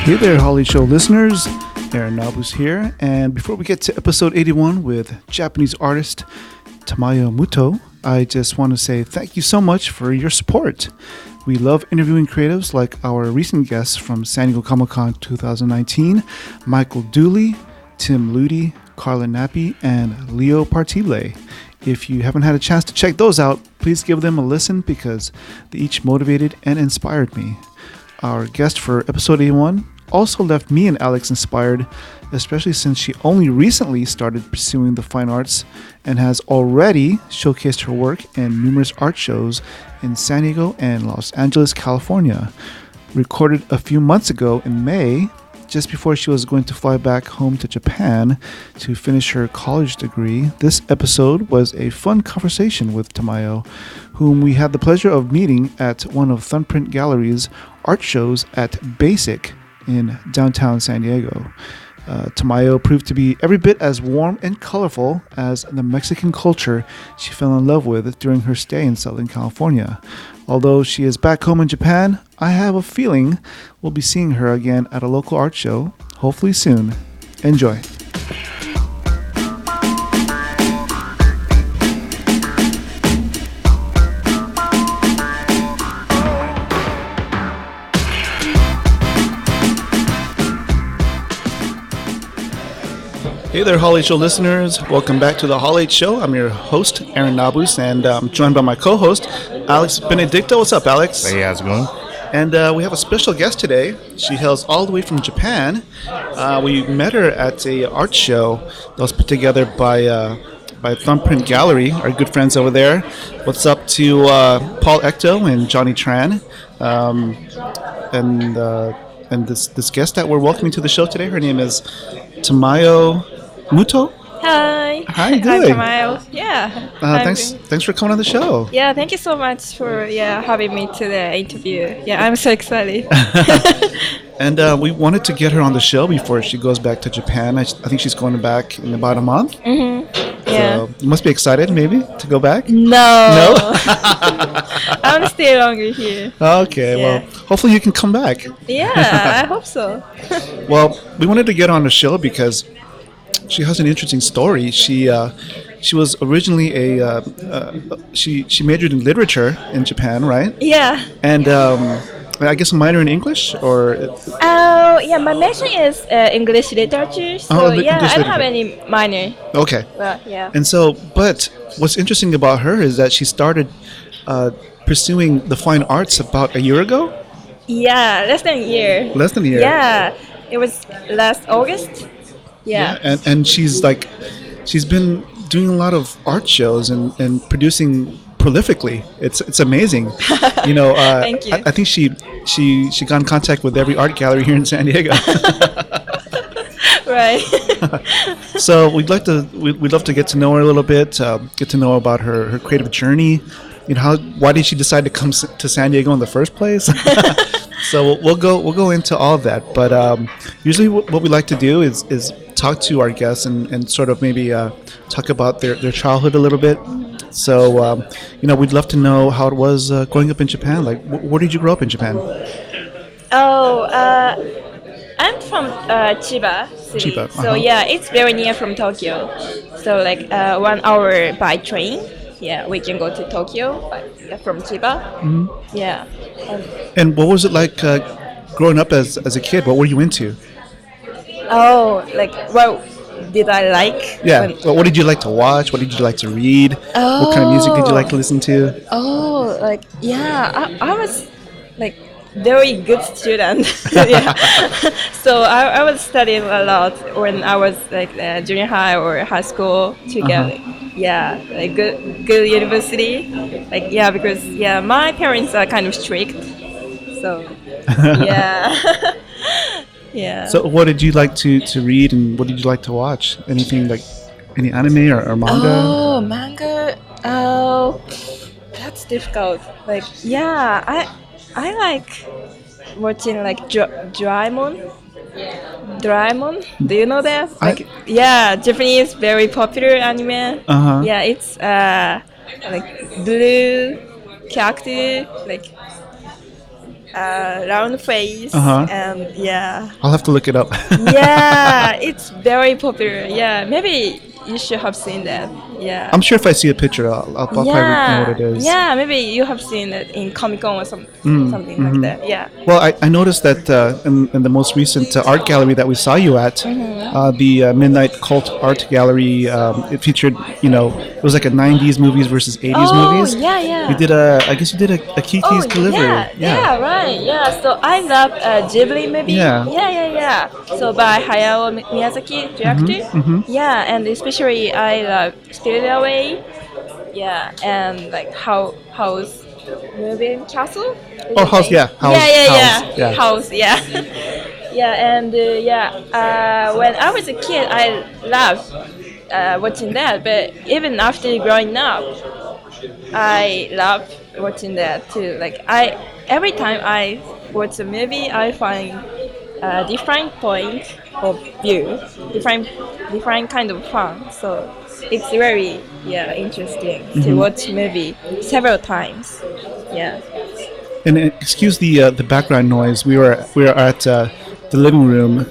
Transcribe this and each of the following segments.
Hey there, Holly Show listeners. Aaron Nabus here. And before we get to episode 81 with Japanese artist Tamayo Muto, I just want to say thank you so much for your support. We love interviewing creatives like our recent guests from San Diego Comic-Con 2019, Michael Dooley, Tim Ludi, Carla Nappi, and Leo Partible. If you haven't had a chance to check those out, please give them a listen because they each motivated and inspired me. Our guest for episode 81 also left me and Alex inspired, especially since she only recently started pursuing the fine arts and has already showcased her work in numerous art shows in San Diego and Los Angeles, California. Recorded a few months ago in May, just before she was going to fly back home to Japan to finish her college degree, this episode was a fun conversation with Tamayo, whom we had the pleasure of meeting at one of Thumbprint Gallery's art shows at Basic in downtown San Diego. Tamayo proved to be every bit as warm and colorful as the Mexican culture she fell in love with during her stay in Southern California. Although she is back home in Japan, I have a feeling we'll be seeing her again at a local art show, hopefully soon. Enjoy. Hey there, Hall H Show listeners. Welcome back to the Hall H Show. I'm your host, Aaron Nabus, and I'm joined by my co-host, Alex Benedicto. What's up, Alex? Hey, how's it going? And we have a special guest today. She hails all the way from Japan. We met her at a art show that was put together by Thumbprint Gallery, our good friends over there. What's up to Paul Ecto and Johnny Tran, and this guest that we're welcoming to the show today. Her name is Tamayo Muto. Hi. How you doing? I'm Tamayo. Yeah. Thanks for coming on the show. Yeah, thank you so much for having me to the interview. Yeah, I'm so excited. And we wanted to get her on the show before she goes back to Japan. I think she's going back in about a month. Mm-hmm. Yeah. So you must be excited, maybe, to go back? No. I want to stay longer here. Okay, Yeah. well, hopefully you can come back. Yeah, I hope so. Well, we wanted to get on the show because she has an interesting story. She was originally she majored in literature in Japan, right? Yeah. And I guess a minor in English, or Yeah, my major is English literature. So English I don't have literature. any minor. okay. Well, yeah. And so, but what's interesting about her is that she started pursuing the fine arts about a year ago. Yeah, less than a year. Less than a year. Yeah, it was last August. Yeah. And she's been doing a lot of art shows and producing prolifically. It's amazing. You know, Thank you. I think she got in contact with every art gallery here in San Diego. Right. So we'd love to get to know her a little bit, get to know about her creative journey. You know, why did she decide to come to San Diego in the first place? So we'll go into all of that. But usually what we like to do is talk to our guests and sort of maybe talk about their childhood a little bit. So we'd love to know how it was growing up in Japan. Like, where did you grow up in Japan? Oh, I'm from Chiba city. Chiba, So yeah, it's very near from Tokyo. So like 1 hour by train. Yeah, we can go to Tokyo from Chiba. Mm-hmm. Yeah. And what was it like growing up as a kid? What were you into? What did I like? Yeah. Well, what did you like to watch? What did you like to read? What kind of music did you like to listen to? I was like very good student. Yeah. So I was studying a lot when I was like junior high or high school together. Yeah, like good university. Like yeah, because yeah, my parents are kind of strict. So yeah. Yeah. So what did you like to read and what did you like to watch? Anything like any anime or manga? Oh, manga. Oh, that's difficult. Like yeah, I like watching like Doraemon. Doraemon, do you know that? Like yeah, Japanese very popular anime. Uh-huh. Yeah, it's like blue character, like round face, Uh-huh. and yeah, I'll have to look it up. yeah, it's very popular. Yeah, maybe you should have seen that. Yeah. I'm sure if I see a picture, I'll probably know what Yeah, it is. yeah, maybe you have seen it in Comic Con or something like that. Yeah. Well, I noticed that in the most recent art gallery that we saw you at, Mm-hmm. the Midnight Cult Art Gallery, it featured, it was like a 90s movies versus 80s Oh, movies. yeah, yeah. You did I guess you did a Kiki's Oh, Delivery. yeah, right. Yeah, so I love Ghibli movie. Yeah. Yeah. So by Hayao Miyazaki director. Yeah, and especially I love Spirited Away. Yeah, and like House Moving Castle. Is Oh, it House, name? yeah. House, Yeah. yeah. House, yeah. Yeah, and when I was a kid, I loved watching that. But even after growing up, I love watching that too. Like every time I watch a movie, I find a different point of view, different kind of fun. So it's very interesting to watch movie several times. Yeah. And excuse the background noise. We were at the living room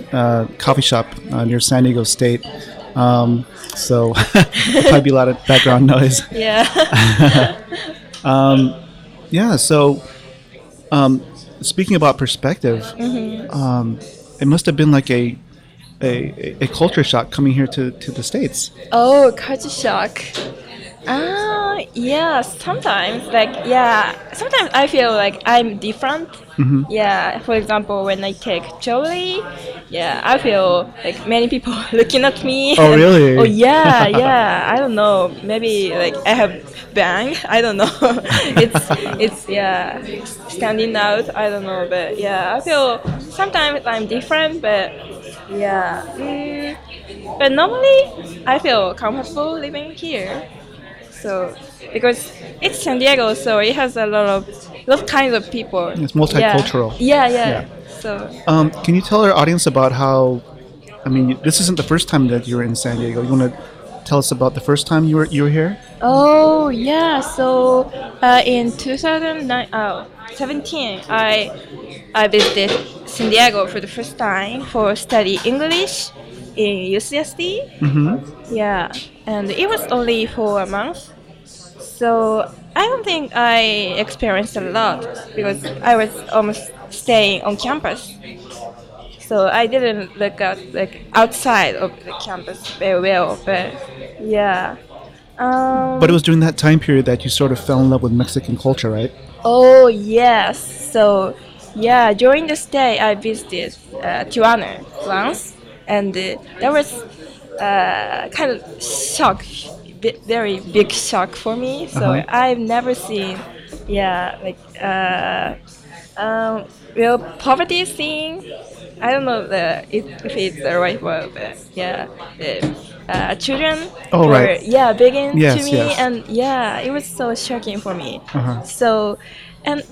coffee shop near San Diego State. So probably be a lot of background noise. Yeah. Yeah. So speaking about perspective, it must have been like a culture shock coming here to the States. Oh, culture shock. Yeah, sometimes sometimes I feel like I'm different. Yeah, for example, when I take Choli, yeah, I feel like many people looking at me. Oh, really? Oh, yeah, I don't know, maybe like I have bang, I don't know. it's standing out, I don't know, but yeah, I feel sometimes I'm different, but yeah, but normally I feel comfortable living here. So because it's San Diego, so it has a lot of kinds of people. It's multicultural. Yeah. So Can you tell our audience about how? I mean, this isn't the first time that you're in San Diego. You want to tell us about the first time you were here? oh yeah, so in 2017, I visited San Diego for the first time for study English in UCSD. Yeah, and it was only for a month. So I don't think I experienced a lot because I was almost staying on campus. So I didn't look out like outside of the campus very well, but yeah. But it was during that time period that you sort of fell in love with Mexican culture, right? Oh yes. So yeah, during the stay I visited Tijuana once, and that was kind of shock, very big shock for me. So I've never seen, real poverty scene. I don't know if it's the right word, but yeah, the children Oh, were right. begging to Yes, me, yes. and yeah, it was so shocking for me. Uh-huh. So,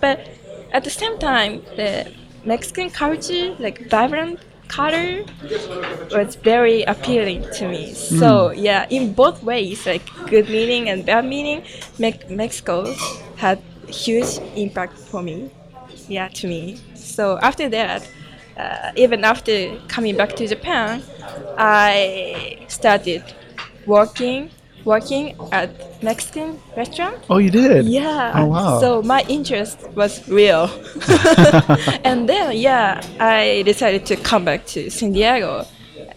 but at the same time, the Mexican culture, like vibrant color, was very appealing to me. So yeah, in both ways, like good meaning and bad meaning, Mexico had huge impact for me. Yeah, to me. So after that, even after coming back to Japan, I started working at Mexican restaurant. Oh, you did? Yeah. Oh, wow. So my interest was real. And then yeah, I decided to come back to San Diego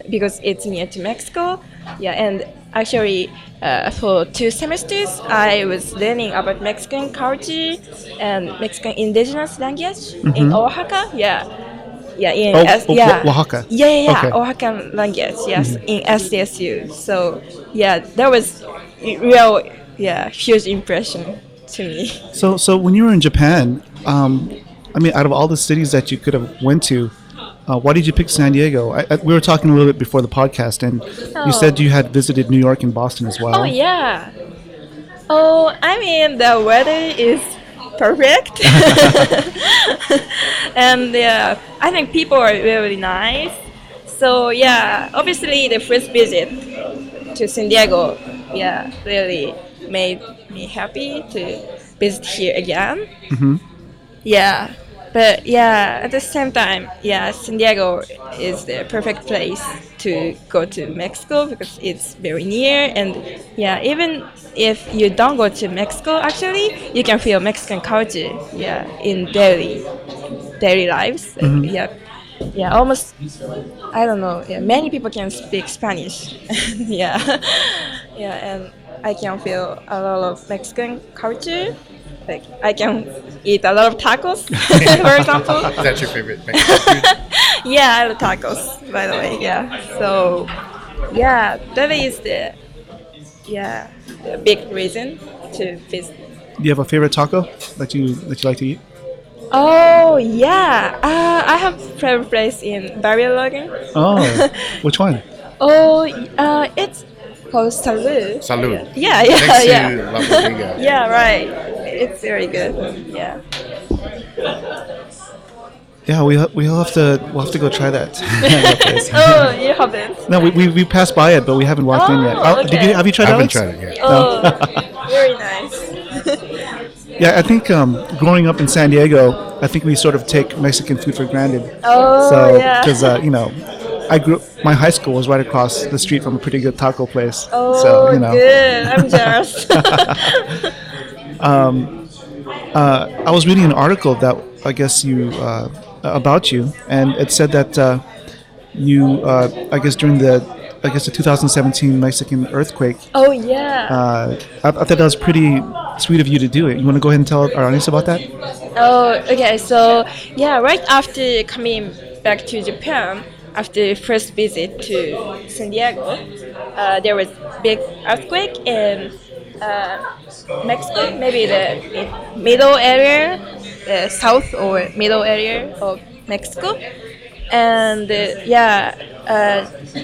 because it's near to Mexico. Yeah, and actually for 2 semesters I was learning about Mexican culture and Mexican indigenous language in Oaxaca. Yeah, in Oaxaca. Yeah. Okay. Oaxacan language, yes, in SDSU. So yeah, that was real, huge impression to me. So when you were in Japan, I mean, out of all the cities that you could have went to, why did you pick San Diego? We were talking a little bit before the podcast, and you said you had visited New York and Boston as well. Oh yeah. Oh, I mean the weather is perfect, and I think people are really nice. So yeah, obviously the first visit to San Diego, really made me happy to visit here again. Yeah. But yeah, at the same time, yeah, San Diego is the perfect place to go to Mexico because it's very near. And yeah, even if you don't go to Mexico, actually, you can feel Mexican culture, yeah, in daily lives. Like, Hmm. yeah, yeah, almost. I don't know. Yeah, many people can speak Spanish. Yeah, yeah, and I can feel a lot of Mexican culture. Like I can eat a lot of tacos, for example. Is that your favorite Mexican food? Yeah, I love tacos, by the way. Yeah. So, yeah, that is the big reason to visit. Do you have a favorite taco that you like to eat? Oh yeah, I have favorite place in Barrio Logan. Oh, which one? Oh, it's called Salud. Salud. Yeah, yeah, Next yeah. to La Bodega. Yeah, right. It's very good. Yeah. Yeah, we'll have to go try that. That place. Oh, you haven't. No, we passed by it, but we haven't walked in yet. Oh, Did okay. you have you tried I haven't Alex? tried it yet. Oh, very nice. Yeah, I think growing up in San Diego, I think we sort of take Mexican food for granted. Oh, So, yeah. because I grew. My high school was right across the street from a pretty good taco place. Oh, So good. I'm jealous. I was reading an article that I guess about you, and it said that you I guess during the 2017 Mexican earthquake. Oh, yeah. I thought that was pretty sweet of you to do it. You want to go ahead and tell our audience about that? Oh, okay. So, yeah, right after coming back to Japan, after first visit to San Diego, there was big earthquake in Mexico, maybe the middle area, the south or middle area of Mexico. And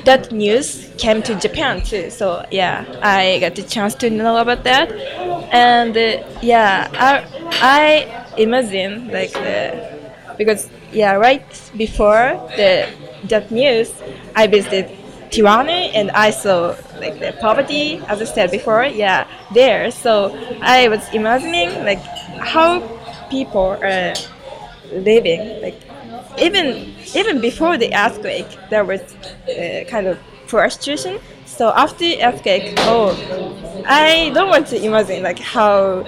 that news came to Japan too. So yeah, I got the chance to know about that, and I imagine like because right before that news, I visited Tijuana and I saw like the poverty, as I said before, there. So I was imagining like how people are living like even before the earthquake, there was kind of poor situation. So after earthquake, I don't want to imagine like how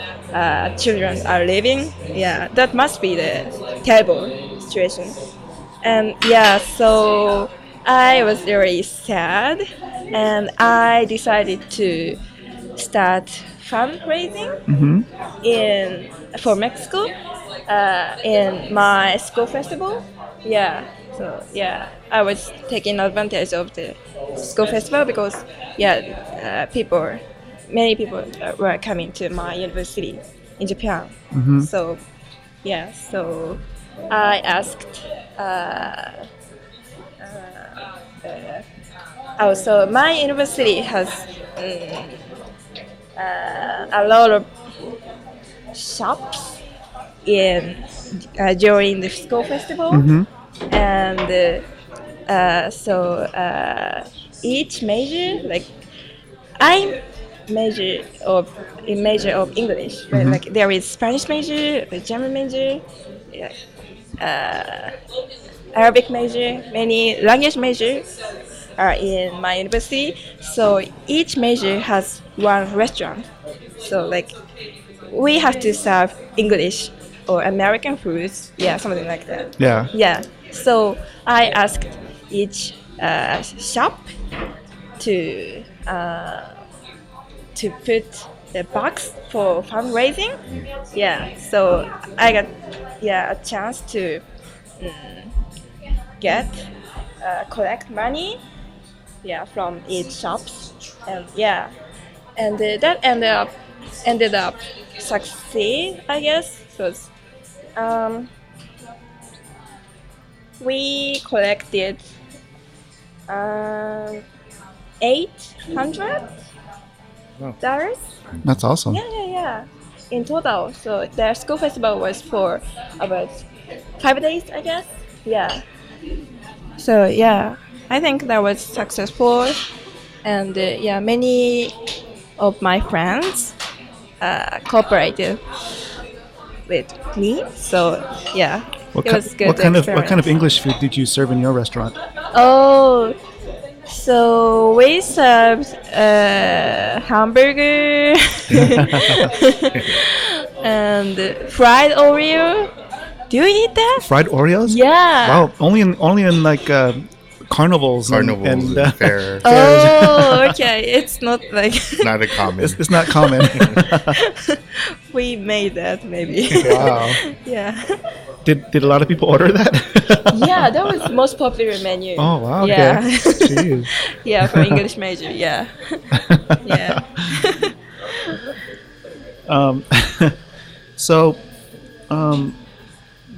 children are living. Yeah, that must be the terrible situation. And so I was very sad, and I decided to start fundraising for Mexico in my school festival. Yeah, so I was taking advantage of the school festival because many people were coming to my university in Japan. So so I asked. So my university has a lot of shops in during the school festival, and each major, like I major of English, right? Like there is Spanish major, a German major, Arabic major, many language majors are in my university. So each major has one restaurant. So like we have to serve English or American foods, something like that. Yeah. Yeah. So I asked each shop to put the box for fundraising. Yeah. So I got a chance to collect money. Yeah, from each shops, and that ended up succeed, I guess, because we collected $800. That's awesome. Yeah. In total, so the school festival was for about 5 days, I guess. Yeah. So I think that was successful, and many of my friends cooperated with me. So It was good what kind of experience. English food did you serve in your restaurant? Oh, so we served hamburger and fried Oreo. Do you eat that? Fried Oreos? Yeah. Wow, only in like carnivals Carnivals and and fair. Oh, okay. It's not like Not a common. it's not common. we made that maybe. Wow. Yeah. Did a lot of people order that? Yeah, that was most popular menu. Oh wow. Okay. Yeah. Jeez. Yeah, for English major. Yeah. Yeah. Um, so,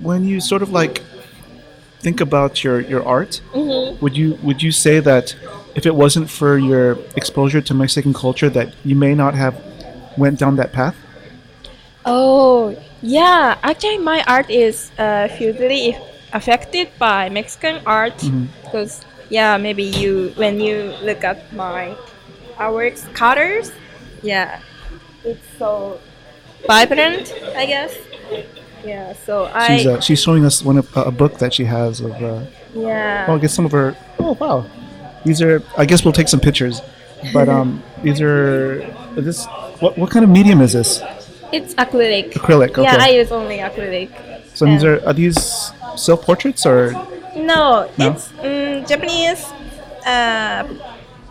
when you sort of like think about your art, would you say that if it wasn't for your exposure to Mexican culture, that you may not have went down that path? Oh, yeah. Actually, my art is hugely affected by Mexican art because, yeah, maybe when you look at my artworks, colors, yeah, it's so vibrant, I guess. Yeah, so She's showing us a book that she has of. yeah. Well, I guess some of her. Oh wow, these are. I guess we'll take some pictures, but these are. This what kind of medium is this? It's acrylic. Acrylic. Okay. Yeah, I use only acrylic. So these are these self portraits or? No, No? it's Japanese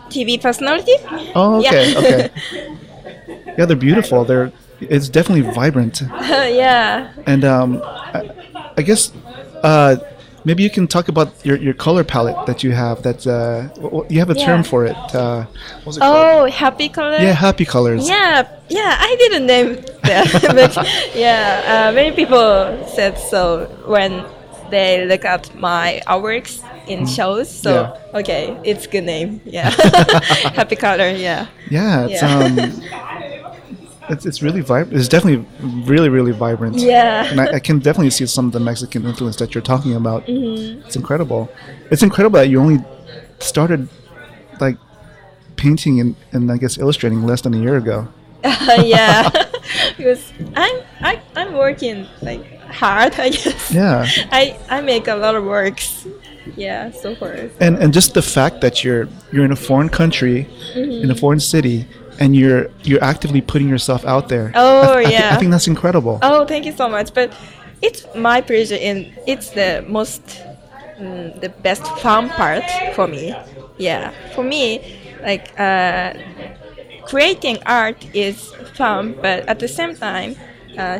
TV personality. Oh, okay, Yeah. okay. Yeah, they're beautiful. It's definitely vibrant, Yeah. and I guess maybe you can talk about your color palette that you have. That you have a term Yeah. for it. What's it called? Oh, happy color. Yeah, happy colors. Yeah, yeah. I didn't name that, but yeah, many people said so when they look at my artworks in shows. So Yeah. okay, it's good name. Yeah, happy color. Yeah. Yeah, it's Yeah. it's really vibrant. It's definitely really vibrant. Yeah. And I can definitely see some of the Mexican influence that you're talking about. Mm-hmm. It's incredible. It's incredible that you only started like painting and I guess illustrating less than a year ago. Yeah, because I'm working like hard. I guess. Yeah. I make a lot of works. Yeah, so far. And just the fact that you're in a foreign country, in a foreign city, and you're actively putting yourself out there. Oh, I think that's incredible. Oh, thank you so much. But it's my pleasure, and it's the the best fun part for me. Yeah, for me, like creating art is fun, but at the same time,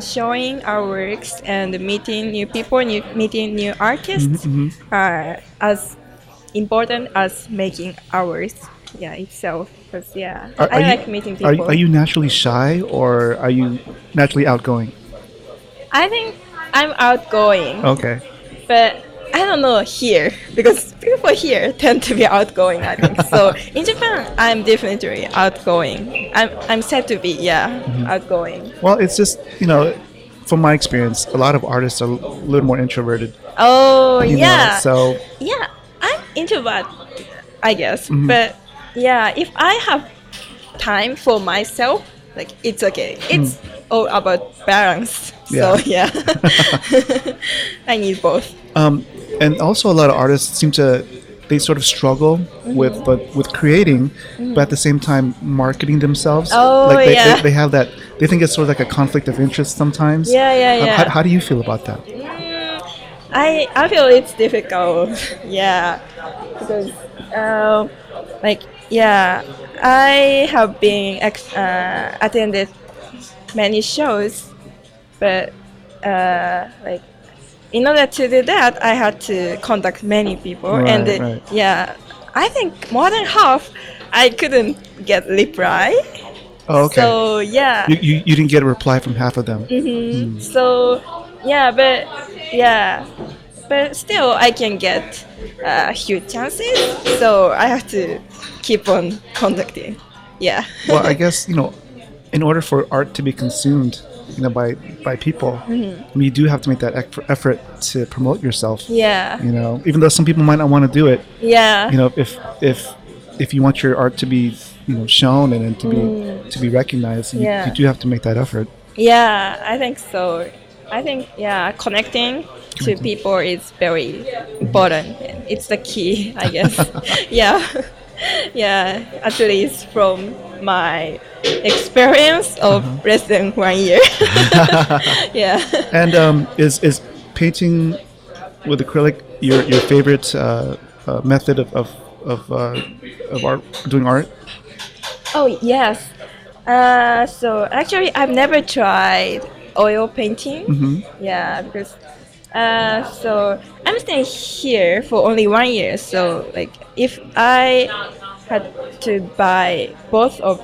showing our works and meeting new people, meeting new artists are as important as making ours. Yeah, itself. Because I like meeting people. Are you naturally shy or are you naturally outgoing? I think I'm outgoing, Okay. but I don't know here because people here tend to be outgoing. I think so. In Japan, I'm definitely outgoing. I'm said to be outgoing. Well, it's just from my experience, a lot of artists are a little more introverted. Oh you know, yeah. so Yeah, I'm introvert, I guess. Mm-hmm. But yeah, if I have time for myself, like it's okay. It's all about balance. So yeah, I need both. And also a lot of artists they sort of struggle with creating, but at the same time marketing themselves. Oh, like yeah. they have that. They think it's sort of like a conflict of interest sometimes. Yeah. How do you feel about that? I feel it's difficult. Yeah, because I have been attended many shows, but in order to do that, I had to contact many people, and Right. I think more than half I couldn't get reply. Oh, okay. So yeah. You didn't get a reply from half of them. So but still I can get huge chances. So I have to keep on contacting. Yeah. Well, I guess in order for art to be consumed, by people, you do have to make that effort to promote yourself. Yeah. Even though some people might not want to do it. Yeah. If you want your art to be shown and to be recognized, you do have to make that effort. Yeah, I think so. I think connecting to people is very important. It's the key, I guess. Yeah, yeah. At least from my experience of less than 1 year. Yeah. And is painting with acrylic your favorite method of art, doing art? Oh yes. So actually, I've never tried oil painting. Yeah, because so I'm staying here for only 1 year. So like, if I had to buy both of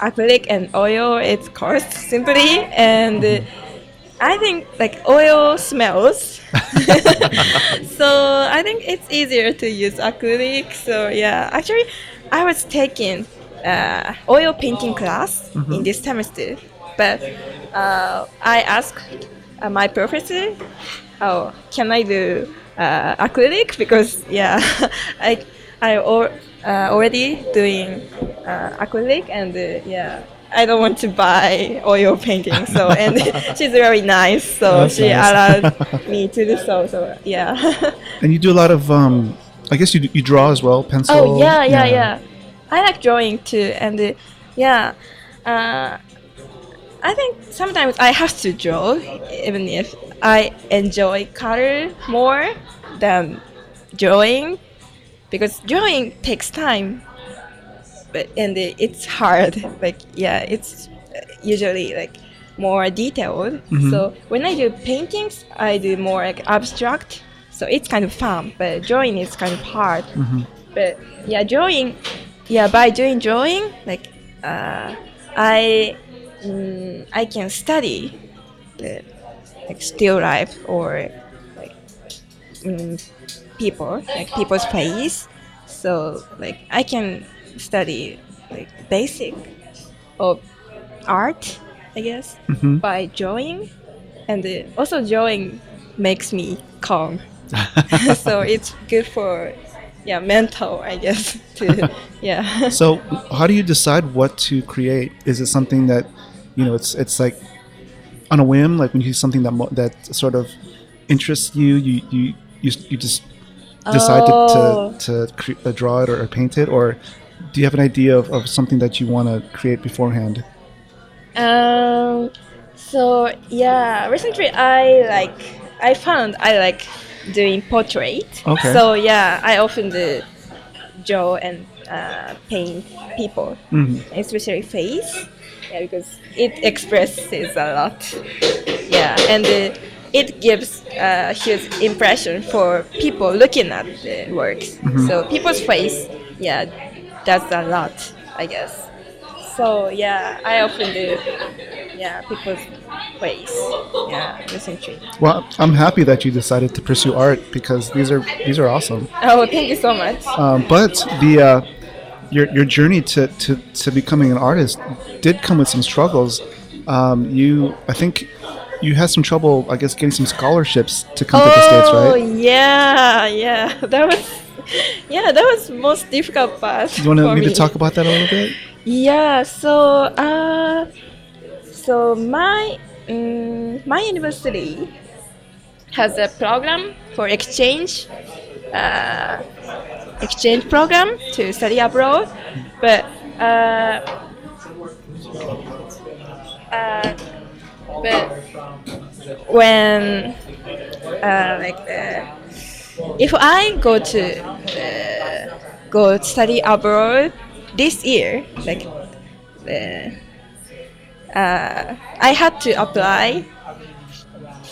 acrylic and oil, it costs simply, and I think like oil smells. So I think it's easier to use acrylic. So yeah, actually, I was taking oil painting class in this semester, but I asked my professor, "Oh, can I do acrylic?" Because yeah, already doing acrylic, and yeah. I don't want to buy oil painting, so and she's very nice, so That's she nice. allowed me to do so. So yeah. And you do a lot of I guess you draw as well, pencil. Oh yeah. I like drawing too, and yeah, I think sometimes I have to draw, even if I enjoy color more than drawing, because drawing takes time, but and it's hard. Like yeah, it's usually like more detailed. So when I do paintings, I do more like abstract. So it's kind of fun, but drawing is kind of hard. But yeah, drawing, yeah, by doing drawing, like I can study the like still life or like people's face. So like I can study like basic of art, I guess, by drawing, and also drawing makes me calm. So it's good for mental, I guess. To yeah. So how do you decide what to create? Is it something that it's like on a whim, like when you see something that sort of interests you, you just decide to draw it or paint it, or do you have an idea of something that you want to create beforehand? So yeah, recently I found I like doing portrait. Okay. So yeah, I often do draw and paint people, especially face. Yeah, because it expresses a lot. Yeah, and it gives a huge impression for people looking at the works. So people's face, yeah, does a lot, I guess. So yeah, I often do, people's face, recently. Well, I'm happy that you decided to pursue art because these are awesome. Oh, thank you so much. But the your journey to becoming an artist did come with some struggles. I think you had some trouble, I guess, getting some scholarships to come to the States, right? Oh yeah, that was most difficult part. Do you want to for maybe me. talk about that a little bit? Yeah, so my university has a program for exchange program to study abroad, but when if I go study abroad this year, I had to apply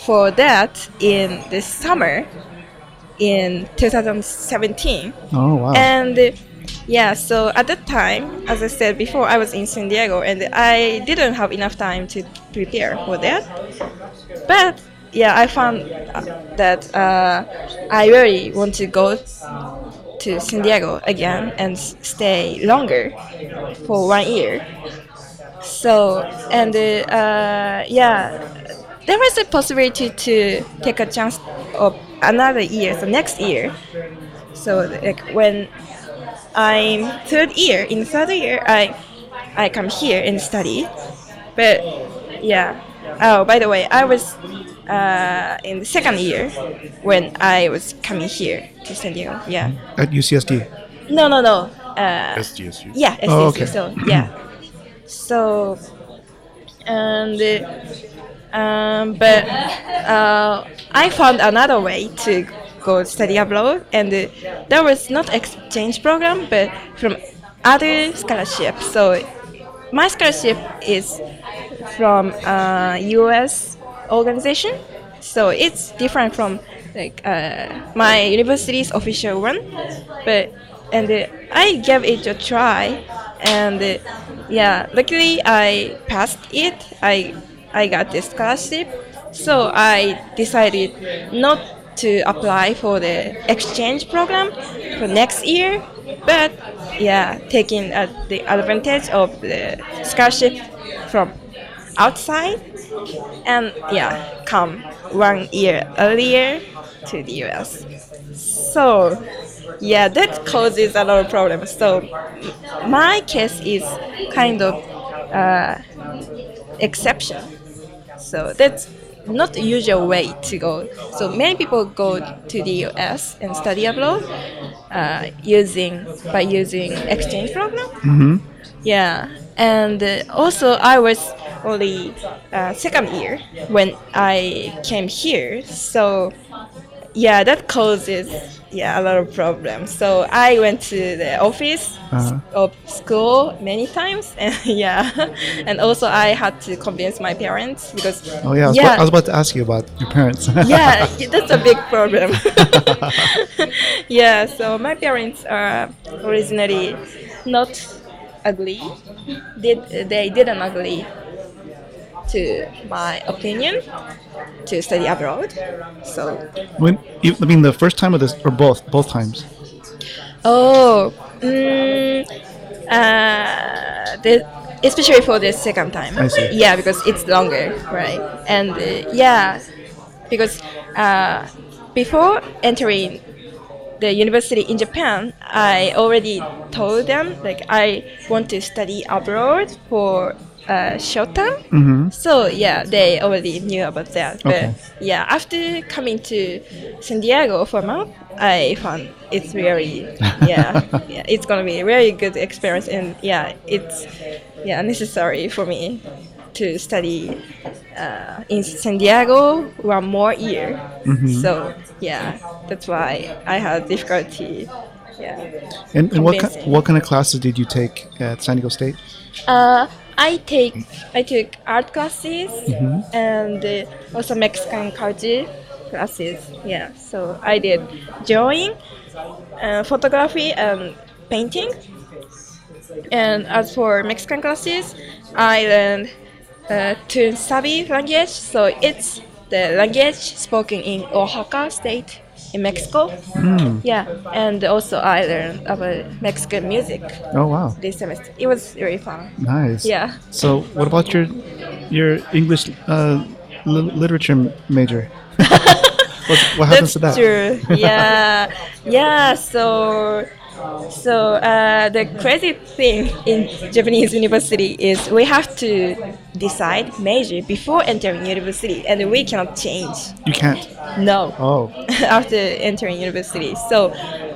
for that in the summer in 2017. Oh wow! And so at that time, as I said before, I was in San Diego, and I didn't have enough time to prepare for that. But yeah, I found that I really want to go to San Diego again and stay longer for 1 year. So, and there was a possibility to take a chance of another year, so next year. So like when I'm third year, I come here and study. But yeah. Oh, by the way, I was in the second year when I was coming here to San Diego. Yeah. At UCSD. No, no, no. SDSU. Yeah, SDSU. Oh, okay. So yeah. So and but I found another way to go study abroad, and there was not exchange program, but from other scholarship. So my scholarship is from U.S. organization, so it's different from like my university's official one. But and I gave it a try, and yeah, luckily I passed it. I got this scholarship, so I decided not to apply for the exchange program for next year, but yeah, taking the advantage of the scholarship from outside, and yeah, come 1 year earlier to the US. So yeah, that causes a lot of problems. So my case is kind of exception. So that's not the usual way to go. So many people go to the US and study abroad by using exchange program. Yeah, and also I was only second year when I came here. So yeah, that causes a lot of problems. So I went to the office of school many times, and yeah, and also I had to convince my parents because Oh yeah, I was about to ask you about your parents. yeah, that's a big problem. Yeah, so my parents are originally not agree. They didn't agree to my opinion to study abroad. So I mean, the first time or both times? oh, especially for the second time. I see. Yeah, because it's longer, right? And yeah, because before entering the university in Japan, I already told them like I want to study abroad for short term. So yeah, they already knew about that. But Okay. yeah, after coming to San Diego for a month, I found it's really yeah, it's gonna be a very good experience, and yeah, it's necessary for me to study in San Diego 1 more year. So yeah, that's why I had difficulty. Yeah. And convincing. what kind of classes did you take at San Diego State? I took art classes and also Mexican culture classes. Yeah, so I did drawing, photography, and painting. And as for Mexican classes, I learned Tunsabi language. So it's the language spoken in Oaxaca state in Mexico. Yeah, and also I learned about Mexican music Oh wow, this semester. It was really fun. nice. Yeah. So what about your English literature major? What happens to that? That's true. Yeah, yeah. So the crazy thing in Japanese university is we have to decide major before entering university, and we cannot change. You can't. No. Oh, After entering university. So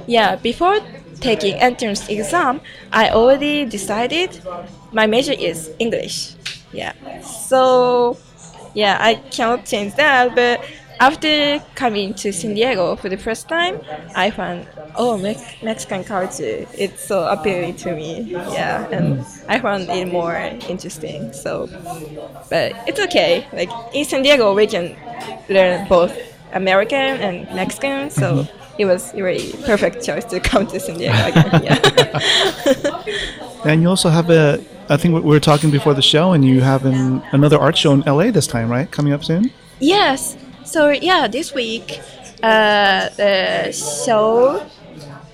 yeah, before taking entrance exam, I already decided my major is English. Yeah. So yeah, I cannot change that, but after coming to San Diego for the first time, I found Mexican culture. It's so appealing to me. Yeah, and I found it more interesting. So, but it's okay. Like in San Diego, we can learn both American and Mexican. So it was a really perfect choice to come to San Diego again. Yeah. and you also have I think we were talking before the show, and you have another art show in LA this time, right? Coming up soon. Yes. So yeah, this week the show.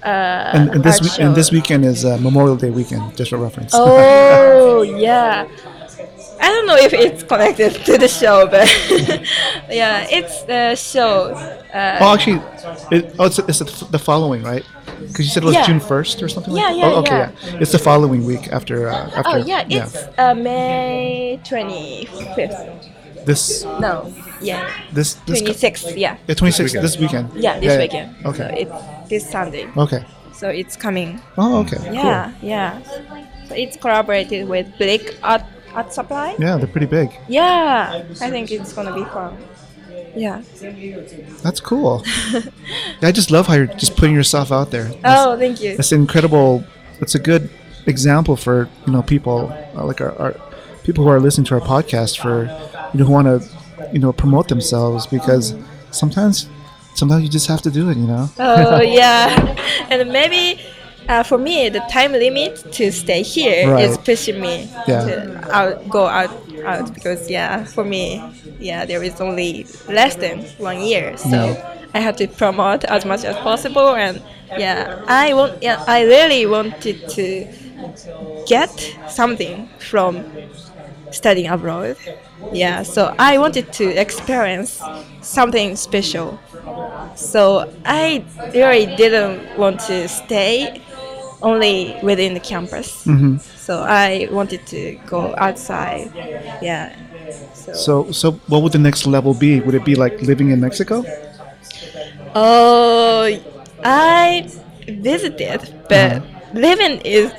And this weekend is Memorial Day weekend, just for reference. Oh yeah. I don't know if it's connected to the show, but yeah, it's the show. Actually, it's the following, right? Because you said it was Yeah. June 1st or something Yeah, like that? yeah, Oh, okay, yeah. yeah. It's the following week after. Oh yeah, it's May 25th. this No, yeah, this 26th, yeah. yeah, 26 weekend. this weekend. Yeah, this weekend. Okay. So it's this Sunday. Okay. So it's coming. Oh, okay. Yeah, yeah. So it's collaborated with Blick Art Supply. Cool. Yeah, they're pretty big. Yeah, I think it's gonna be fun. Yeah. That's cool. I just love how you're just putting yourself out there. Oh, thank you. It's incredible. It's a good example for people like our people who are listening to our podcast for who want to promote themselves, because sometimes you just have to do it. Oh, yeah. And maybe for me, the time limit to stay here is Right. pushing me Yeah. to go out because for me, there is only less than 1 year, so I have to promote as much as possible, and I really wanted to get something from studying abroad. Yeah, so I wanted to experience something special. So I really didn't want to stay only within the campus. So I wanted to go outside. Yeah. So what would the next level be? Would it be like living in Mexico? Oh, I visited, but living is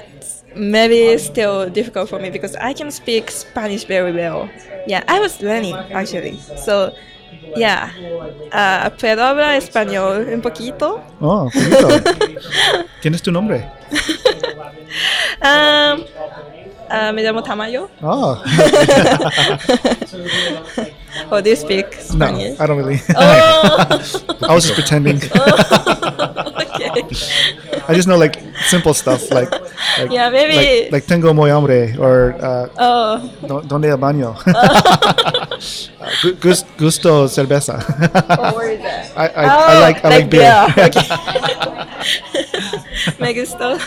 maybe still difficult for me because I can speak Spanish very well. Yeah, I was learning actually. So, yeah, puedo hablar español un poquito. Oh, poquito. ¿Tienes tu nombre? Me llamo Tamayo. Oh. Or do you speak No, Spanish? I don't really. Oh, I was just pretending. okay. I just know like simple stuff like Yeah, maybe. like tengo muy hambre or Oh, donde el baño. Gusto cerveza. oh, where is that? I like beer. beer. Okay. Me gustó.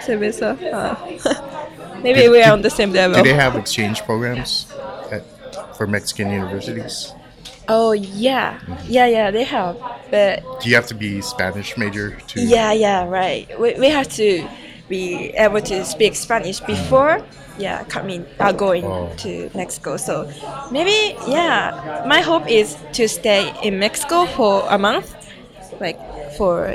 Cerveza. Maybe we are on the same level. Do they have exchange programs for Mexican universities? Oh, yeah. Yeah, they have. But Do you have to be Spanish major to? yeah, right. We have to be able to speak Spanish before going Oh. to Mexico. So maybe, my hope is to stay in Mexico for a month, like for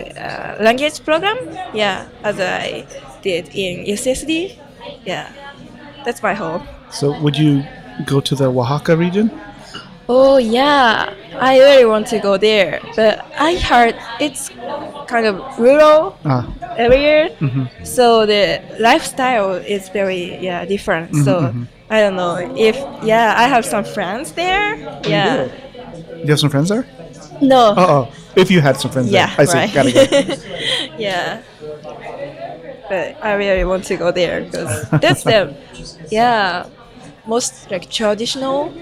language program. Yeah, as I did in UCSD. Yeah, that's my hope. So would you go to the Oaxaca region? Oh yeah, I really want to go there, but I heard it's kind of rural area, so the lifestyle is very different. So I don't know if I have some friends there. Yeah, You have some friends there? no, Oh, if you had some friends yeah, there. I see. right. Gotta go. Yeah, but I really want to go there because that's the most like traditional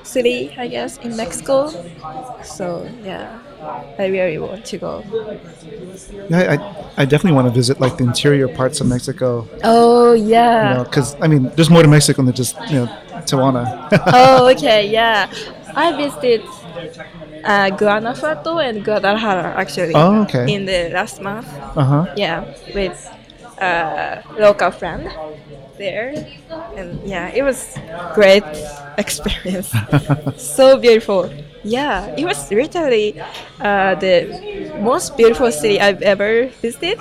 city, I guess, in Mexico. So I really want to go. Yeah, I definitely want to visit like the interior parts of Mexico. Oh yeah. Because I mean, there's more to Mexico than just Tijuana. Oh okay, yeah. I visited Guanajuato and Guadalajara actually. Oh, okay. In the last month. Uh-huh. With a local friend there, and it was great experience. So beautiful. Yeah, it was literally the most beautiful city I've ever visited.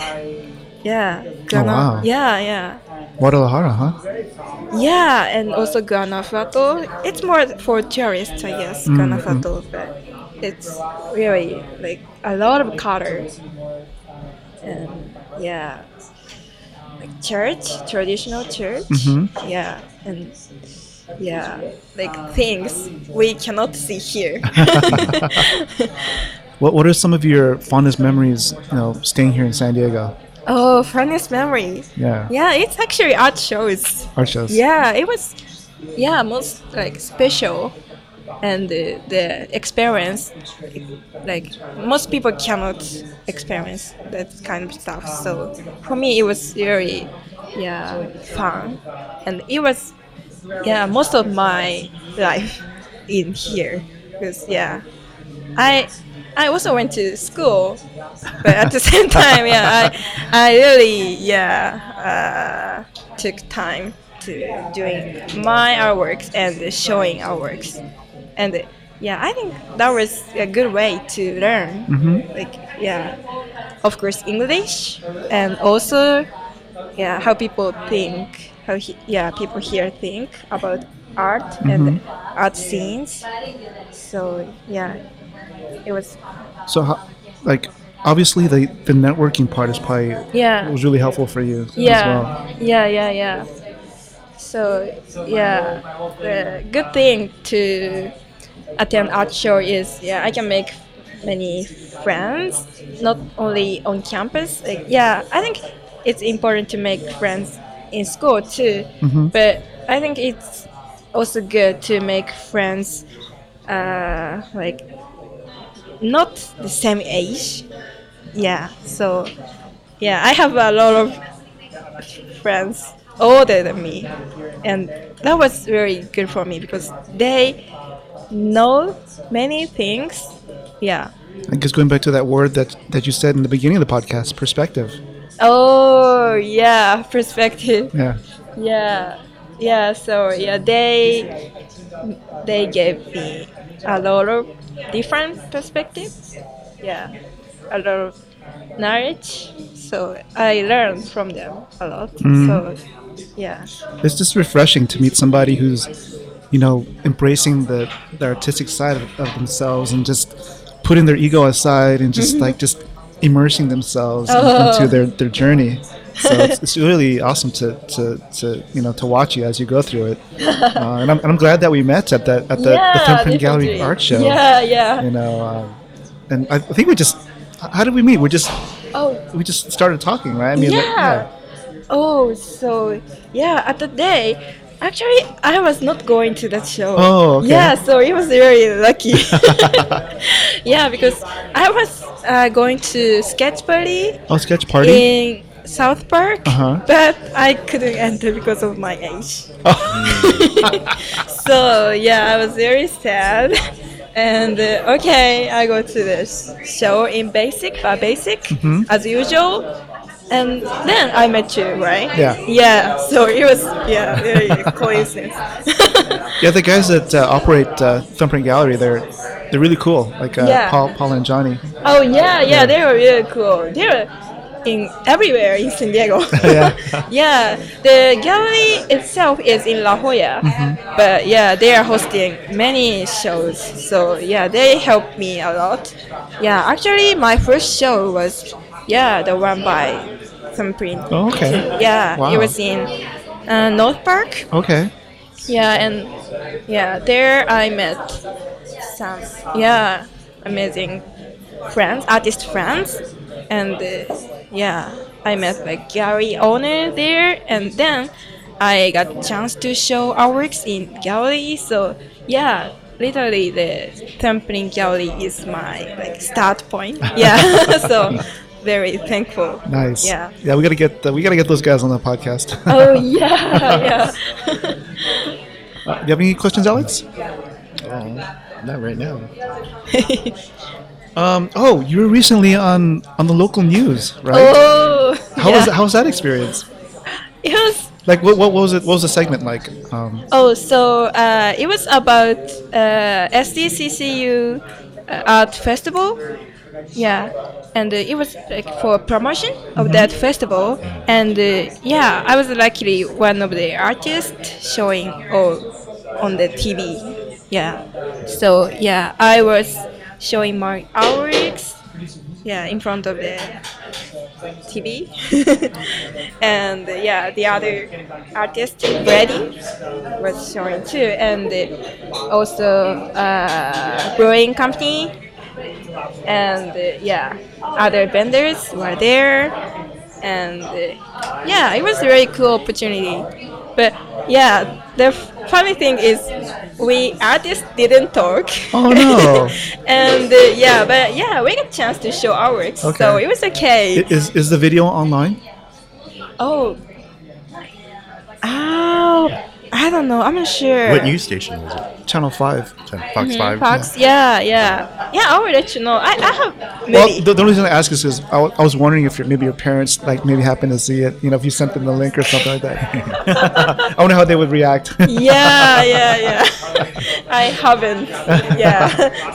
Yeah. wow. Yeah. Guadalajara, huh? Yeah, and also Guanajuato. It's more for tourists, I guess, Guanajuato, but it's really like a lot of colors. And like church, traditional church. Yeah, and like things we cannot see here. What are some of your fondest memories, staying here in San Diego? Oh, funniest memory. Yeah. Yeah, it's actually art shows. Art shows. Yeah, it was most like special, and the experience, like most people cannot experience that kind of stuff. So for me it was really fun, and it was most of my life in here because I also went to school, but at the same time, I really took time to doing my artworks and showing artworks. And yeah, I think that was a good way to learn. Like, yeah, of course, English, and also, yeah, how people think, people here think about art and art scenes. So yeah, it was. So, like, obviously, the networking part is probably Yeah. was really helpful for you as Yeah, well. yeah. So yeah, the good thing to attend art show is, yeah, I can make many friends, not only on campus. Like, yeah, I think it's important to make friends in school too, but I think it's also good to make friends, like not the same age. Yeah, so yeah, I have a lot of friends older than me, and that was very good for me because they know many things. Yeah. I guess going back to that word that you said in the beginning of the podcast, perspective. Oh yeah, perspective. Yeah. Yeah. So yeah, they gave me a lot of different perspectives. Yeah, a lot of knowledge. So I learned from them a lot. So yeah. It's just refreshing to meet somebody who's, embracing the artistic side of themselves and just putting their ego aside and just just immersing themselves into their journey. So it's really awesome to watch you as you go through it. And I'm glad that we met at the Thumbprint Gallery definitely. art show. Yeah. And I think how did we meet? Oh, We just started talking, right? I mean, yeah. Oh, so yeah, at the day, actually, I was not going to that show. Oh, okay. Yeah, so it was very lucky. Yeah, because I was going to sketch party Oh, sketch party. in South Park, Uh-huh. but I couldn't enter because of my age. Oh. So yeah, I was very sad. And okay, I go to this show in basic as usual. And then I met you, right? Yeah. Yeah. So it was very coincidence. Yeah, the guys that operate Thumbprint Gallery, they're really cool. Like Yeah. Paul and Johnny. Oh yeah, they were really cool. They were in everywhere in San Diego. Yeah. Yeah, the gallery itself is in La Jolla, but yeah, they are hosting many shows. So yeah, they helped me a lot. Yeah, actually, my first show was the one by Thumbprint. Oh, okay. Yeah, Wow. it was in North Park. Okay. Yeah, and there I met some amazing friends, artist friends, and I met like gallery owner there, and then I got a chance to show artworks in gallery. So yeah, literally the Thumbprint Gallery is my like start point. Yeah, so very thankful. Nice. Yeah. Yeah, we gotta get those guys on the podcast. Oh yeah. Do you have any questions, Alex? Oh, not right now. You were recently on the local news, right? Oh. How was that experience? It was. Like, what was it? What was the segment like? So it was about SDCCU art festival. Yeah, and it was like for promotion of that festival, and I was luckily one of the artists showing on the TV. Yeah, so I was showing my artworks in front of the TV. And the other artist Brady was showing too, and also brewing company and other vendors were there, and it was a very cool opportunity. But the funny thing is we artists didn't talk. Oh no. And we got a chance to show our works, Okay. so it was okay. Is the video online? Oh, I I don't know. I'm not sure. What news station was it? Channel 5. Fox 5? Fox, yeah. I will let you know. I have Well, maybe. the only reason I ask is because I was wondering if maybe your parents like maybe happened to see it. If you sent them the link or something like that. I wonder how they would react. Yeah. I haven't,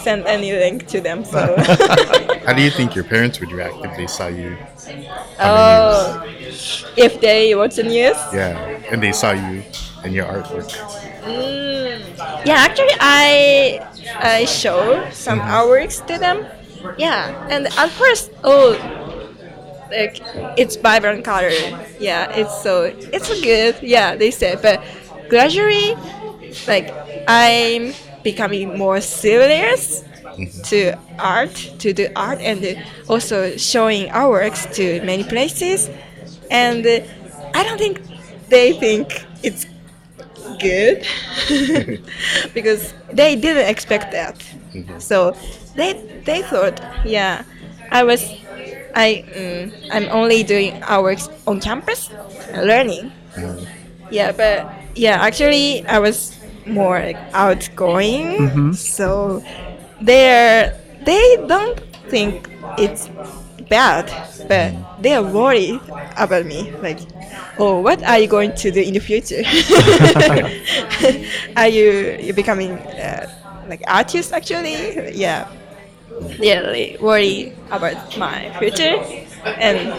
sent any link to them. So. How do you think your parents would react if they saw you on the Oh, if they watch the news. news? Yeah, and they saw you and your artwork. Yeah, actually, I show some artworks to them. Yeah, and at first, like it's vibrant color. Yeah, it's so good. Yeah, they said, but gradually, like I'm becoming more serious to do art, and also showing artworks to many places, and I don't think they think it's good because they didn't expect that. So they thought, I'm only doing artworks on campus, learning. But actually I was more like outgoing. So they don't think it's bad, but they are worried about me. Like, oh, what are you going to do in the future? Are you becoming like artist? Actually, they're really worried about my future, and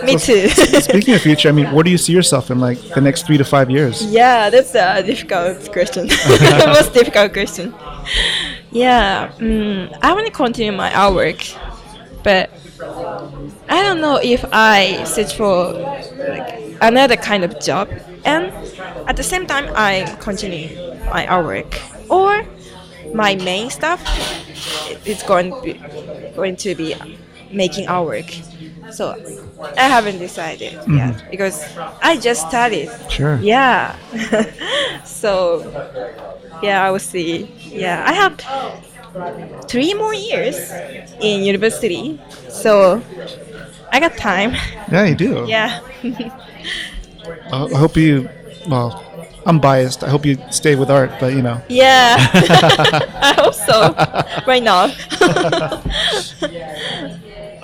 me too. Speaking of future, I mean, where do you see yourself in like the next 3 to 5 years? Yeah, that's a difficult question. Most difficult question. I want to continue my artwork, but I don't know if I search for like another kind of job, and at the same time I continue my artwork, or my main stuff is going to be making artwork. So I haven't decided yet because I just started. Sure. Yeah. So I will see. I have 3 more years in university, so I got time. Yeah, you do. Yeah. I hope you. Well, I'm biased. I hope you stay with art, but Yeah. I hope so. Right now.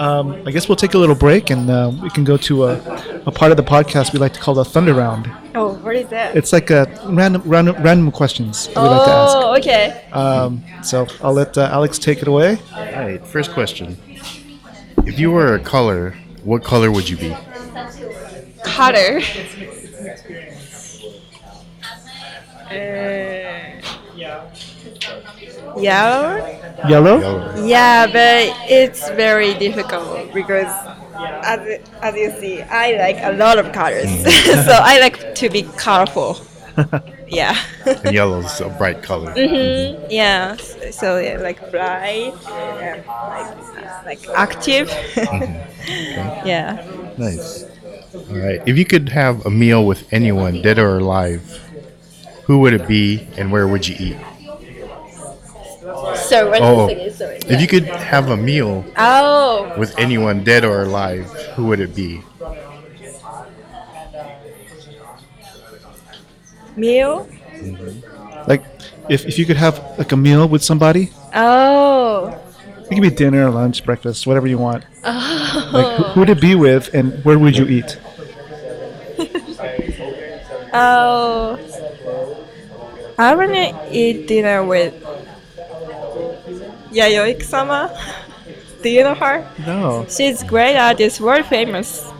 I guess we'll take a little break and we can go to a part of the podcast we like to call the Thunder Round. Oh, what is that? It's like a random questions that we like to ask. Oh, okay. So I'll let Alex take it away. All right, first question. If you were a color, what color would you be? Color. Yellow? Yellow? Yellow. Yeah, but it's very difficult because as you see, I like a lot of colors. So I like to be colorful. Yeah. And yellow's a bright color. Yeah. So like bright and like active. Yeah. Nice. All right. If you could have a meal with anyone, dead or alive, who would it be and where would you eat? So what Oh, is it? Sorry. if you could have a meal Oh. with anyone, dead or alive, who would it be? Meal? Like, if you could have like a meal with somebody, Oh. it could be dinner, lunch, breakfast, whatever you want. Like, who would it be with, and where would you eat? Oh. I wanna eat dinner with Yayoi-sama. Do you know her? No. She's great artist, world famous.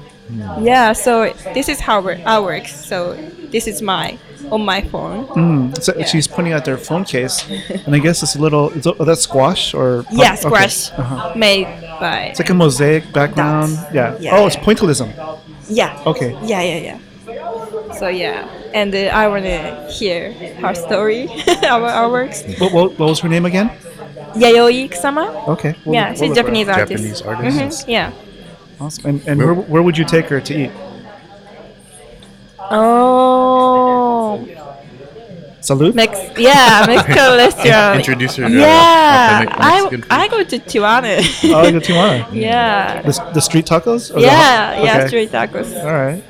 Yeah, so this is how I work. So this is on my phone. So she's pointing at their phone case, and I guess it's a little. That's squash or Yeah, okay. squash made by. It's like a mosaic background. Dots. Yeah. Yeah, Oh, it's pointillism. Yeah. Okay. Yeah. So and I wanna hear her story, our works. What was her name again? Yayoi-sama. Okay. Yeah, she's look Japanese her up. artist. Japanese artist. Yeah. Awesome. And where would you take her to eat? Oh. Salud. Mexican restaurant. Introduce her to Yeah, authentic Mexican food. I go to Tijuana. Oh, you go to Tijuana. Yeah. The street tacos? Or Yeah, okay. street tacos. All right.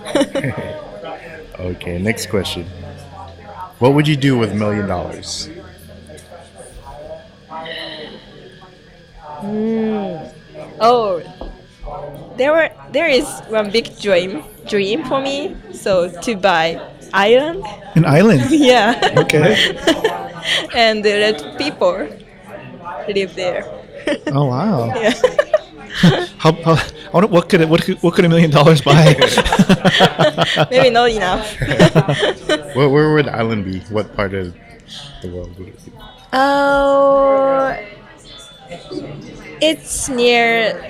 Okay, next question. What would you do with $1 million? Oh, there is one big dream for me. So to buy island, An island. yeah, Okay. and let people live there. Oh wow. Yeah. How I wonder what could $1 million buy? Maybe not enough. Where would the island be? What part of the world would it be? Oh, it's near,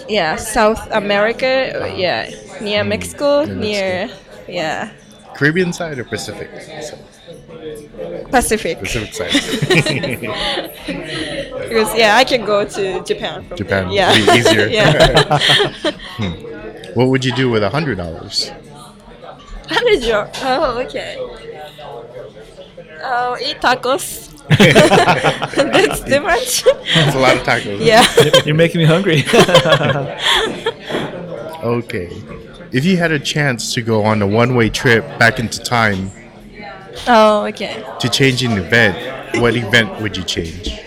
yeah, South America. Yeah, near Mexico, near, yeah, Caribbean side or Pacific? Pacific. Pacific side. Because yeah, I can go to Japan from Japan. there. Yeah, Be easier. yeah. What would you do with $100? $100. Oh, okay. Oh, eat tacos. That's too much. That's a lot of tacos. Yeah. You're making me hungry. Okay. If you had a chance to go on a one-way trip back into time Oh, okay. to change an event, what event would you change?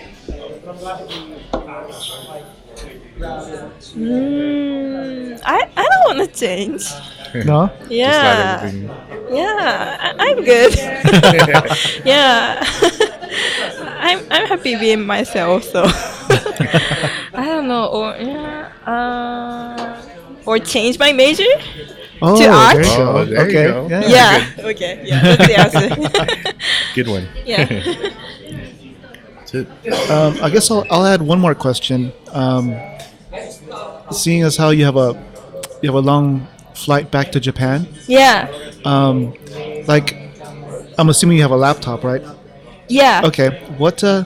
I don't want to change. No. Yeah. Just let everything. Yeah, I'm good. Yeah. I'm happy being myself, so I don't know, or change my major. Oh, To art? there you go. Oh, there you okay. go. Yeah. Yeah. Okay. Yeah. That's the answer. Good one. Yeah. That's it. I guess I'll add one more question. Seeing as how you have a long flight back to Japan, Yeah. like I'm assuming you have a laptop, right? Yeah. Okay. What 3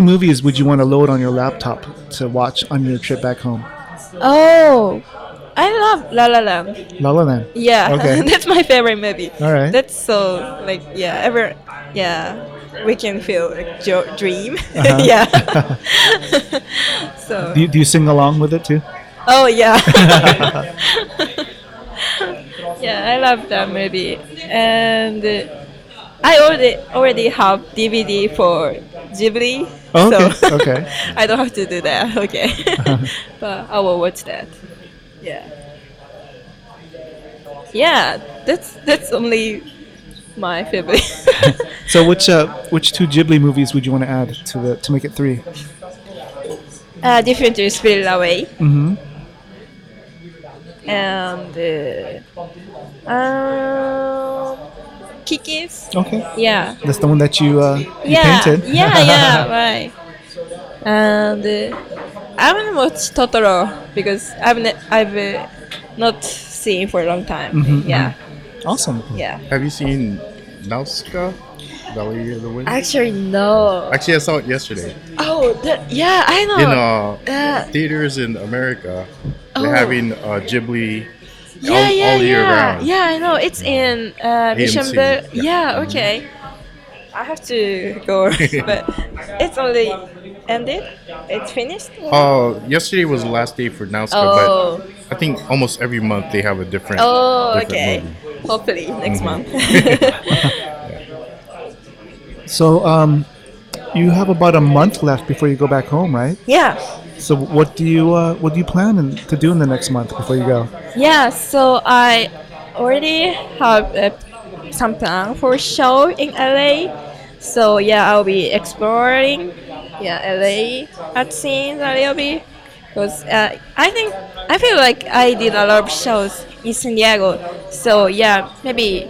movies would you want to load on your laptop to watch on your trip back home? Oh, I love La La Land. La La Land. Yeah. Okay. That's my favorite movie. All right. That's so like we can feel like dream. Uh-huh. Yeah. So. Do you sing along with it too? Oh yeah. Yeah, I love that movie, and I already have DVD for Ghibli. Oh, okay. So Okay. I don't have to do that. Okay. But I will watch that. Yeah. Yeah, that's only my favorite. So which 2 Ghibli movies would you want to add to make it 3? Different to Spirit Away. Mm-hmm. And Kiki's. Okay. Yeah. That's the one that you Yeah. painted. Yeah, right. And I haven't watched Totoro because I've not seen for a long time. Mhm, Yeah. Awesome. Yeah. Have you seen Nausicaä? Valley of the Wind? Actually, no. Actually, I saw it yesterday. Oh, yeah, I know. In theaters in America, Oh. they're having Ghibli Yeah, all year round. Yeah, I know. It's in Mission AMC, Bell. yeah. Yeah, okay. I have to go, but it's only ended. It's finished. Yesterday was the last day for Nausicaä, Oh. but I think almost every month they have a different. Oh, different okay. movie. Hopefully next month. So you have about a month left before you go back home, right? Yeah. So what do you plan to do in the next month before you go? Yeah, so I already have some plan for show in LA. So yeah, I'll be exploring LA art scenes a little bit because I feel like I did a lot of shows in San Diego. So yeah, maybe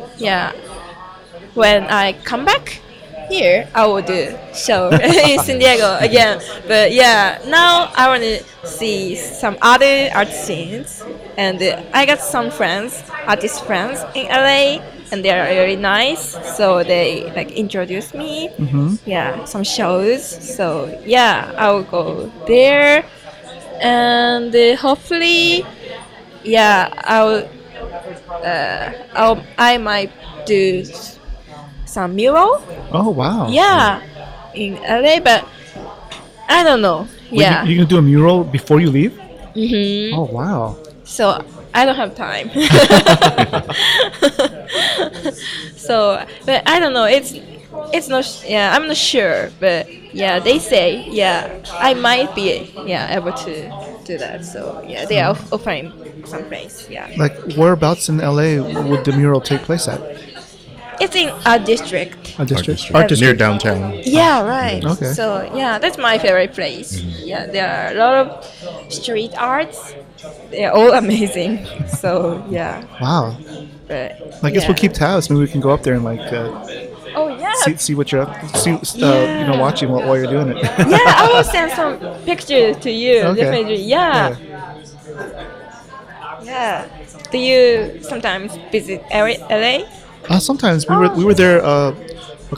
when I come back here, I will do show in San Diego again. But yeah, now I want to see some other art scenes, and I got some artist friends in LA, and they are really nice. So they introduced me. Mm-hmm. Yeah, some shows. So yeah, I will go there, and hopefully, I might do some mural. Oh wow. Yeah, in LA, but I don't know. Wait, Yeah. you gonna do a mural before you leave? Mm-hmm. Oh wow. So I don't have time. So, but I don't know. It's not. Yeah, I'm not sure. But yeah, they say I might be able to do that. So yeah, they are offering some place. Yeah. Like, whereabouts in LA would the mural take place at? It's in a district. A district? Art district. Near downtown. Yeah, right. Okay. So yeah, that's my favorite place. Yeah, there are a lot of street arts. They're all amazing. So yeah. Wow. But I guess we'll keep tabs. Maybe we can go up there and like Oh yeah. see what you're up. Watching while you're doing it. Yeah, I will send some pictures to you. Okay. Definitely. Yeah. Do you sometimes visit LA? Sometimes we were there a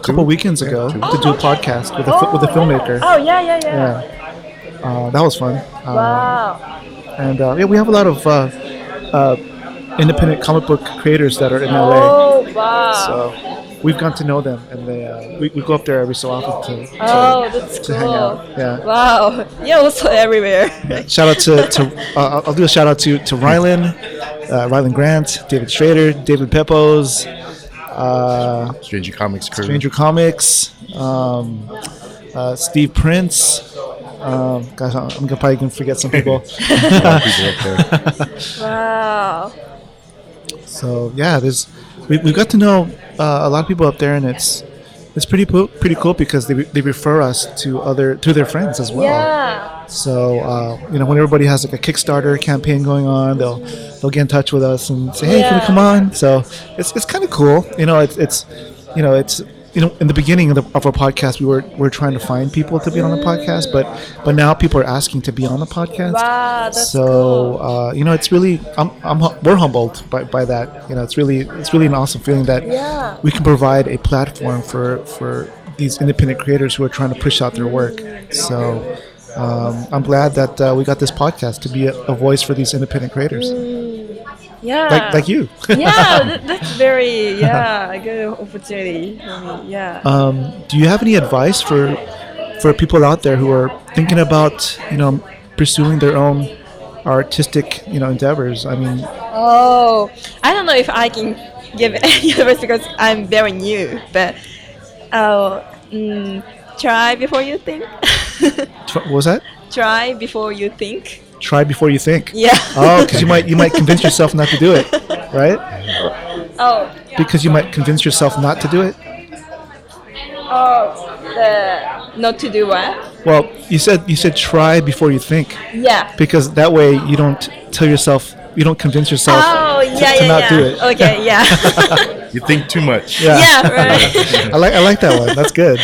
couple weekends ago to do a podcast with a filmmaker. Oh yeah. That was fun. Wow. And we have a lot of independent comic book creators that are in LA. Oh wow. So we've gotten to know them, and we go up there every so often that's to cool. hang out. Yeah. Wow. You're also everywhere. Shout out to I'll do a shout out to Rylan Grant, David Schrader, David Pepos, Stranger Comics crew. Stranger Comics, Steve Prince. Gosh, I'm probably gonna forget some people. A lot of people up there. Wow. So yeah, we've got to know a lot of people up there, and it's pretty cool because they refer us to their friends as well. Yeah. So when everybody has like a Kickstarter campaign going on, they'll get in touch with us and say, hey, can we come on? So it's kind of cool. In the beginning of our podcast, we're trying to find people to be on the podcast, but now people are asking to be on the podcast. Wow, that's so cool. it's really we're humbled by that. It's really an awesome feeling that we can provide a platform for these independent creators who are trying to push out their work. So I'm glad that we got this podcast to be a voice for these independent creators. Yeah. Like you. Yeah, that's very a good opportunity for me. Yeah. Do you have any advice for people out there who are thinking about pursuing their own artistic endeavors? I mean. Oh, I don't know if I can give any advice because I'm very new, but try before you think. What was that? Try before you think. Try before you think. Yeah. Oh, because you might convince yourself not to do it, right? Oh. Because you might convince yourself not to do it. Oh, not to do what? Well, you said try before you think. Yeah. Because that way you don't convince yourself to not do it. Okay, yeah. You think too much. Yeah. Yeah, right. I like that one. That's good.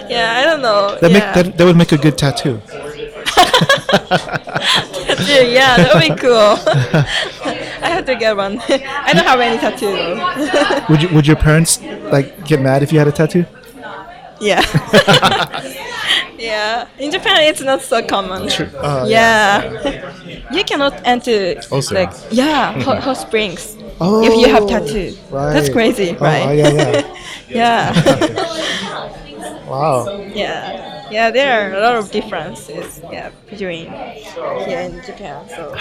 Yeah, I don't know. That would make a good tattoo. Yeah, that would be cool. I have to get one. I don't have any tattoo though. Would your parents get mad if you had a tattoo? Yeah. Yeah. In Japan, it's not so common. Yeah. You cannot enter hot springs if you have tattoo. Right. That's crazy, right? Yeah. Yeah. Wow. Yeah. Yeah, there are a lot of differences between here and Japan. So.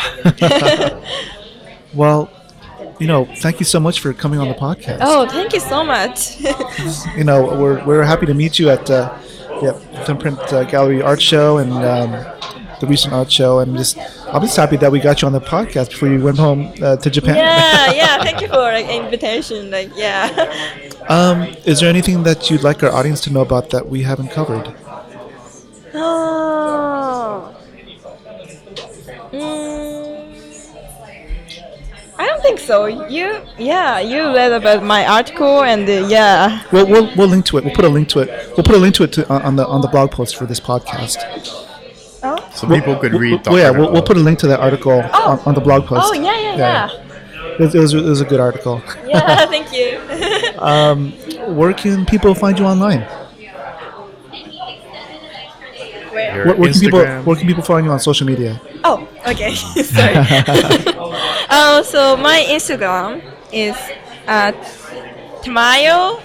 Well, thank you so much for coming on the podcast. Oh, thank you so much. We're happy to meet you at Thumbprint Gallery art show and the recent art show, and I'm just happy that we got you on the podcast before you went home to Japan. Yeah. Thank you for invitation. Is there anything that you'd like our audience to know about that we haven't covered? Oh. I don't think so. You read about my article and We'll link to it. We'll put a link to it. We'll put a link to it on the blog post for this podcast. Oh. So people could read. We'll put a link to that article on the blog post. Oh yeah. It was a good article. Yeah, thank you. Where can people find you online? Where? Where can people find you on social media? Oh, okay. Sorry. So my Instagram is Tamayo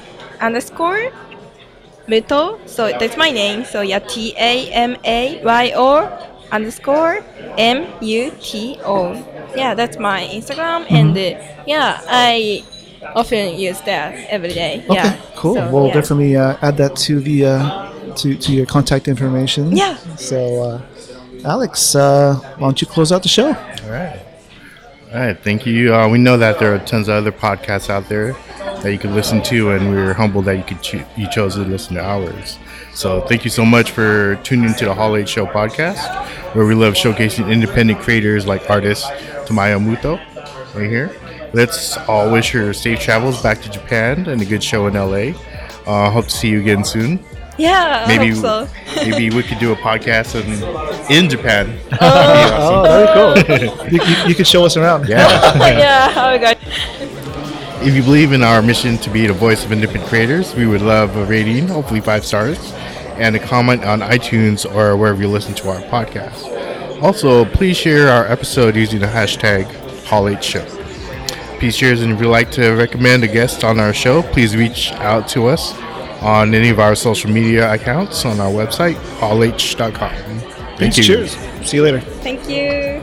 _Muto. So that's my name. So Tamayo underscore MUTO. Yeah, that's my Instagram, and yeah, I often use that every day. Okay, Yeah. cool. So, We'll yeah. definitely add that to the to your contact information. Yeah. So, Alex, why don't you close out the show? All right. All right. Thank you. We know that there are tons of other podcasts out there that you can listen to, and we're humbled that you chose to listen to ours. So thank you so much for tuning into the Hall 8 Show podcast, where we love showcasing independent creators like artist Tamayo Muto right here. Let's all wish her safe travels back to Japan and a good show in LA. Hope to see you again soon. Yeah, Maybe I hope so. maybe we could do a podcast in Japan. Oh, that'd be cool. you could show us around. Yeah. Yeah, oh my god. If you believe in our mission to be the voice of independent creators, we would love a rating, hopefully 5 stars, and a comment on iTunes or wherever you listen to our podcast. Also, please share our episode using the hashtag Hall8Show. Please share, and if you'd like to recommend a guest on our show, please reach out to us on any of our social media accounts on our website, hall8.com. Thank you. Cheers. See you later. Thank you.